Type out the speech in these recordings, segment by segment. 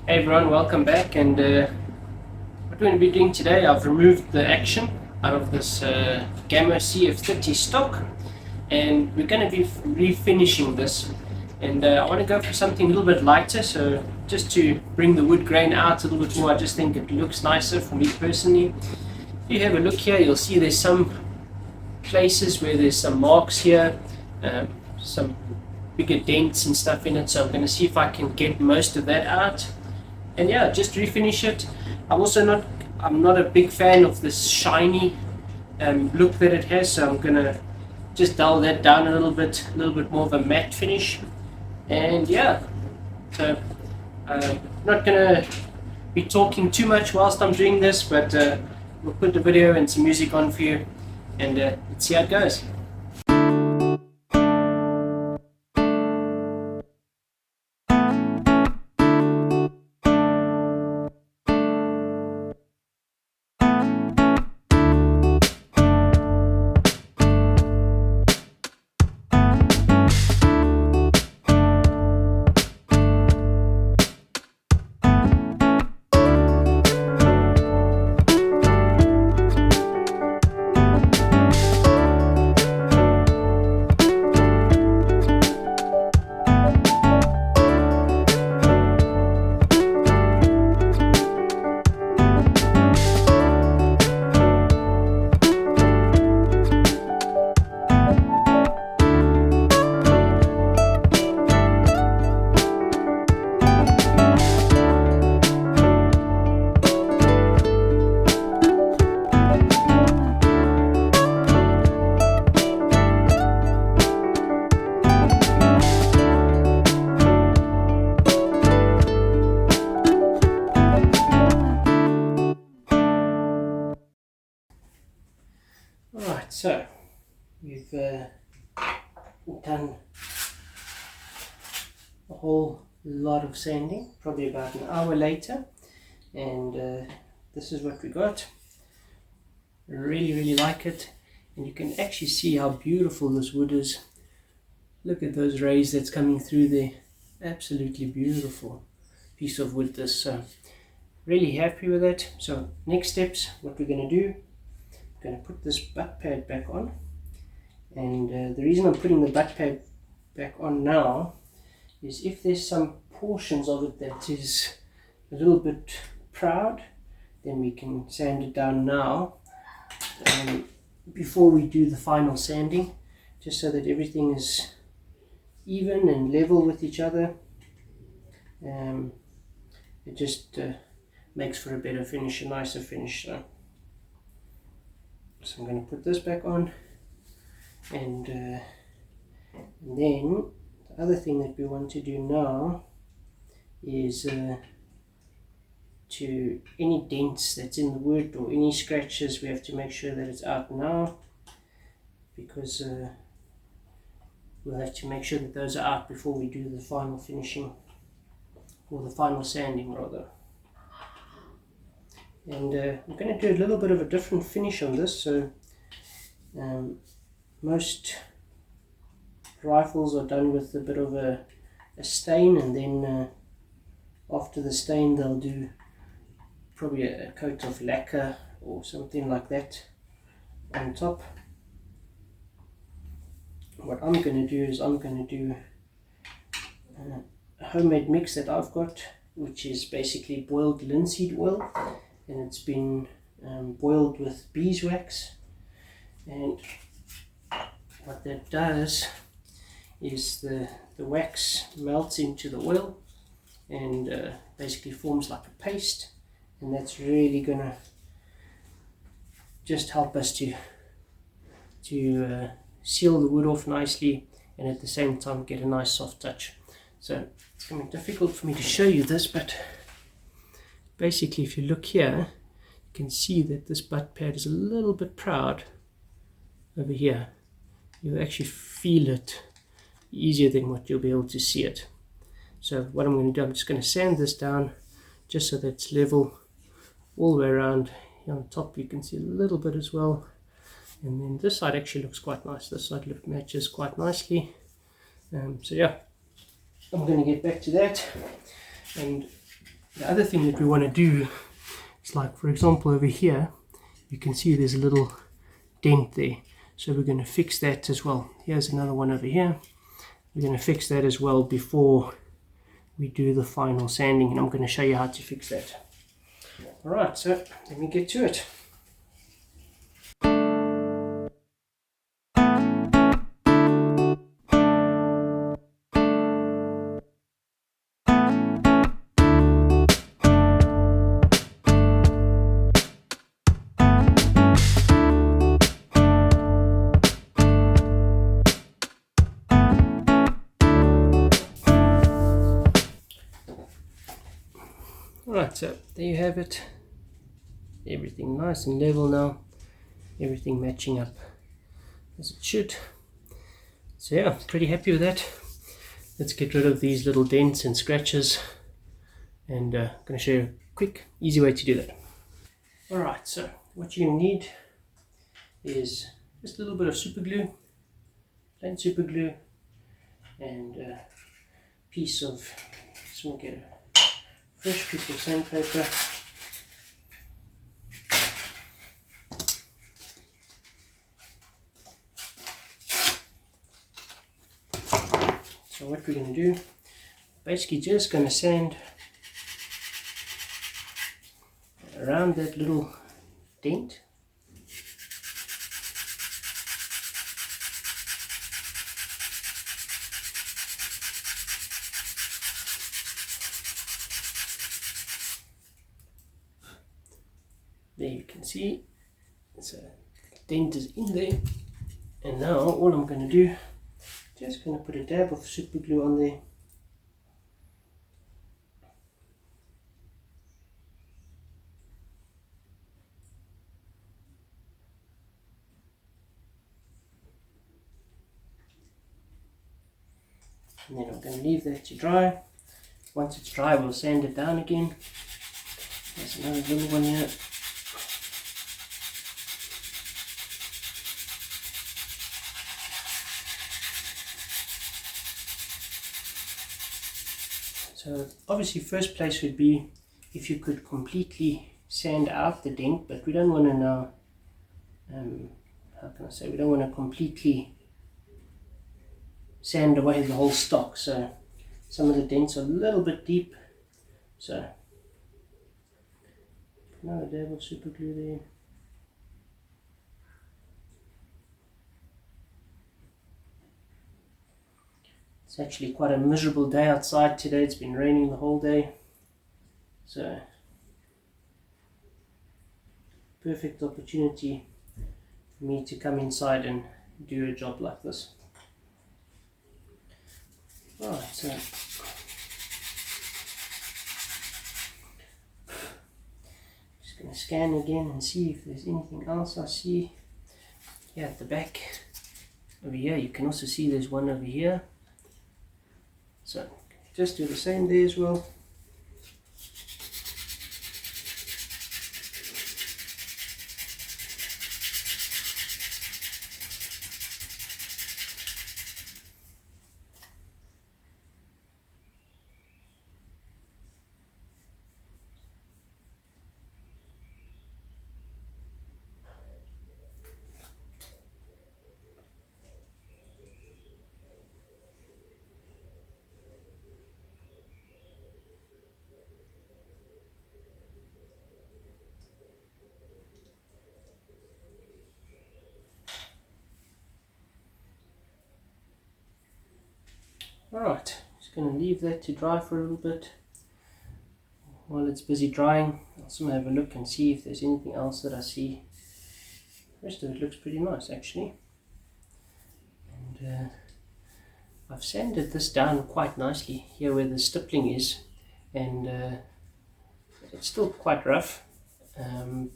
Hey everyone, welcome back. And what we're going to be doing today, I've removed the action out of this GAMO CF-30 stock, and we're going to be refinishing this. And I want to go for something a little bit lighter, so just to bring the wood grain out a little bit more. I just think it looks nicer for me personally. If you have a look here, you'll see there's some places where there's some marks here, some bigger dents and stuff in it, so I'm going to see if I can get most of that out. And yeah, just refinish it. I'm not a big fan of this shiny look that it has, so I'm gonna just dull that down a little bit more of a matte finish. And yeah, so not gonna be talking too much whilst I'm doing this, but we'll put the video and some music on for you, and let's see how it goes. Alright, so we've done a whole lot of sanding, probably about an hour later, and this is what we got. Really like it, and you can actually see how beautiful this wood is. Look at those rays that's coming through there. Absolutely beautiful piece of wood this. Really happy with it. So next steps, what we're going to do, I'm going to put this butt pad back on, and the reason I'm putting the butt pad back on now is if there's some portions of it that is a little bit proud, then we can sand it down now before we do the final sanding, just so that everything is even and level with each other. It just makes for a better finish, a nicer finish. So I'm going to put this back on, and then the other thing that we want to do now is to any dents that's in the wood or any scratches, we have to make sure that it's out now, because we'll have to make sure that those are out before we do the final finishing, or the final sanding rather. And I'm going to do a little bit of a different finish on this. So most rifles are done with a bit of a stain, and then after the stain they'll do probably a coat of lacquer or something like that on top. What I'm going to do is I'm going to do a homemade mix that I've got, which is basically boiled linseed oil, and it's been boiled with beeswax. And what that does is the wax melts into the oil and basically forms like a paste, and that's really gonna just help us to seal the wood off nicely, and at the same time get a nice soft touch. So it's going to be difficult for me to show you this, but basically if you look here, you can see that this butt pad is a little bit proud over here. You'll actually feel it easier than what you'll be able to see it. So what I'm going to do, I'm just going to sand this down just so that it's level all the way around. Here on top you can see a little bit as well, and then this side actually looks quite nice. This side matches quite nicely. So yeah, I'm going to get back to that, and The other thing that we want to do is, like for example over here, you can see there's a little dent there. So we're going to fix that as well. Here's another one over here. We're going to fix that as well before we do the final sanding, and I'm going to show you how to fix that. Alright, so let me get to it. Alright, so there you have it. Everything nice and level now. Everything matching up as it should. So yeah, pretty happy with that. Let's get rid of these little dents and scratches, and I'm going to show you a quick, easy way to do that. Alright, so what you need is just a little bit of super glue, plain super glue, and a piece of, just want to get a fresh piece of sandpaper. So what we're going to do, basically just going to sand around that little dent. There you can see, so the dent is in there, and now all I'm going to do, just going to put a dab of super glue on there. And then I'm going to leave that to dry. Once it's dry, we'll sand it down again. There's another little one here. So obviously first place would be if you could completely sand out the dent, but we don't want to now, how can I say, we don't want to completely sand away the whole stock. So some of the dents are a little bit deep, so another dab of super glue there. It's actually quite a miserable day outside today. It's been raining the whole day, so perfect opportunity for me to come inside and do a job like this. Alright, so just going to scan again and see if there's anything else I see here at the back. Over here you can also see there's one over here. So just do the same there as well. Alright, just going to leave that to dry for a little bit. While it's busy drying, I'll also have a look and see if there's anything else that I see. The rest of it looks pretty nice actually. And I've sanded this down quite nicely here where the stippling is, and it's still quite rough,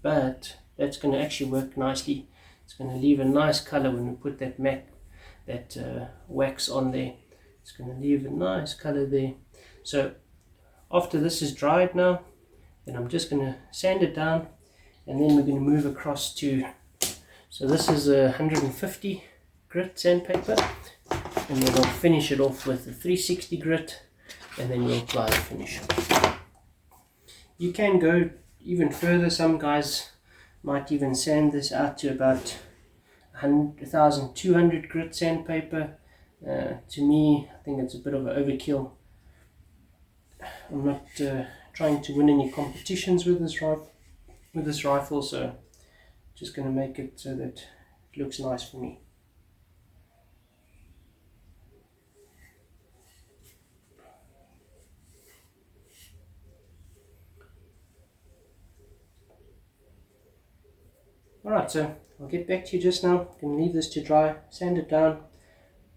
but that's going to actually work nicely. It's going to leave a nice color when we put that wax on there. It's going to leave a nice color there. So after this is dried now, then I'm just going to sand it down, and then we're going to move across to, so this is a 150 grit sandpaper, and then I'll finish it off with a 360 grit, and then we'll apply the finish. You can go even further. Some guys might even sand this out to about 1,200 grit sandpaper. To me, I think it's a bit of an overkill. I'm not trying to win any competitions with this rifle, so just going to make it so that it looks nice for me. Alright, so I'll get back to you just now. I'm going to leave this to dry, sand it down,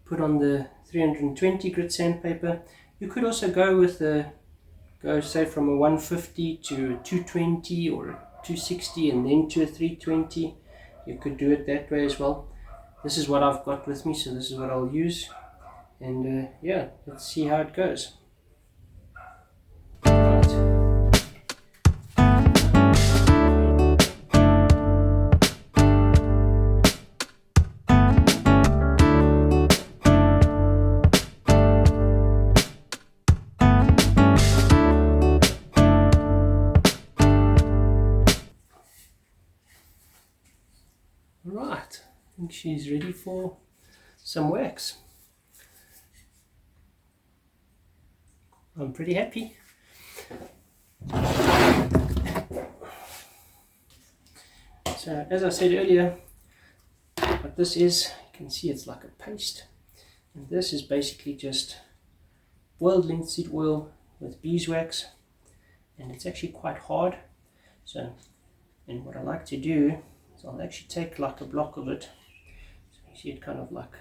put on the 320 grit sandpaper. You could also go with go say from a 150 to a 220 or a 260 and then to a 320. You could do it that way as well. This is what I've got with me, so this is what I'll use. And yeah, let's see how it goes. Right, I think she's ready for some wax. I'm pretty happy. So as I said earlier, what this is, you can see it's like a paste. And this is basically just boiled linseed oil with beeswax. And it's actually quite hard. So, and what I like to do is I'll actually take like a block of it. So you see it kind of like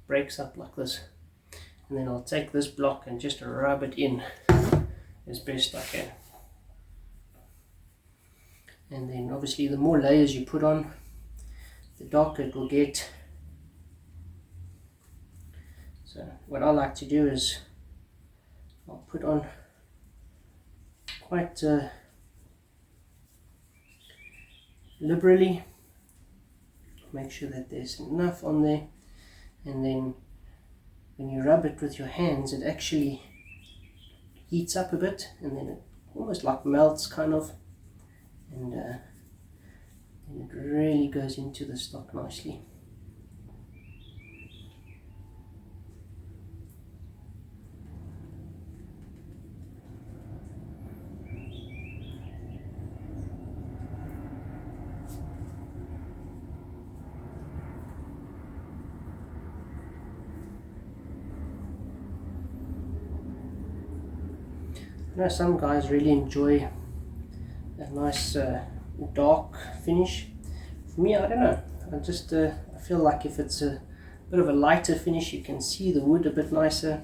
breaks up like this. And then I'll take this block and just rub it in as best I can. And then obviously the more layers you put on, the darker it will get. So what I like to do is I'll put on quite liberally, make sure that there's enough on there, and then when you rub it with your hands it actually heats up a bit, and then it almost like melts kind of, and it really goes into the stock nicely. I know some guys really enjoy a nice dark finish. For me, I don't know. I feel like if it's a bit of a lighter finish, you can see the wood a bit nicer,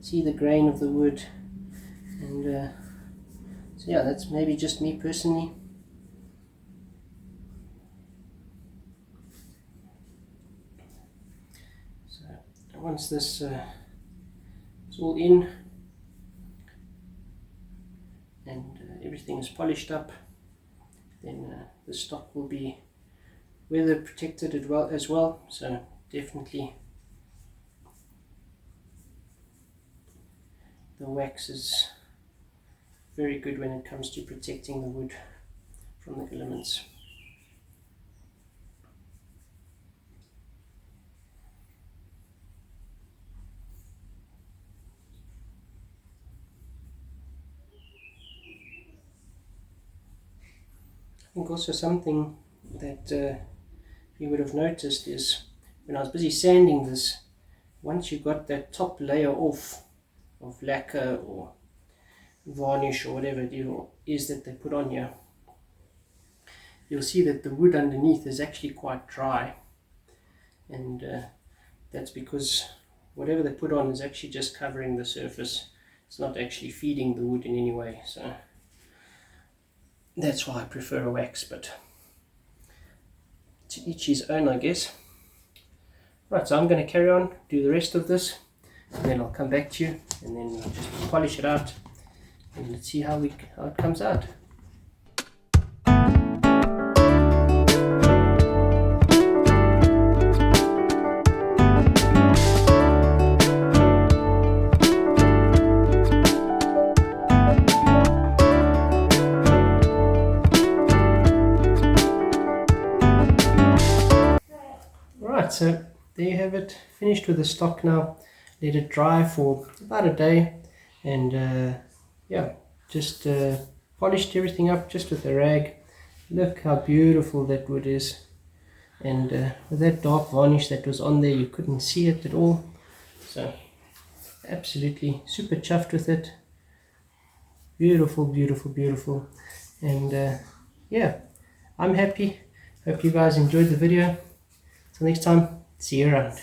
see the grain of the wood, and so yeah, that's maybe just me personally. So once this is all in, and everything is polished up, then the stock will be weather protected as well, so definitely the wax is very good when it comes to protecting the wood from the elements. I think also something that you would have noticed is when I was busy sanding this, once you got that top layer off of lacquer or varnish or whatever it is that they put on here, you'll see that the wood underneath is actually quite dry, and that's because whatever they put on is actually just covering the surface. It's not actually feeding the wood in any way, so that's why I prefer a wax, but to each his own, I guess. Right, so I'm going to carry on, do the rest of this, and then I'll come back to you, and then I'll just polish it out, and let's see how it comes out. so there you have it, finished with the stock now. Let it dry for about a day, and yeah, just polished everything up just with a rag. Look how beautiful that wood is, and with that dark varnish that was on there, you couldn't see it at all. So absolutely super chuffed with it. Beautiful, beautiful, beautiful. And yeah, I'm happy. Hope you guys enjoyed the video. Till next time, see you around.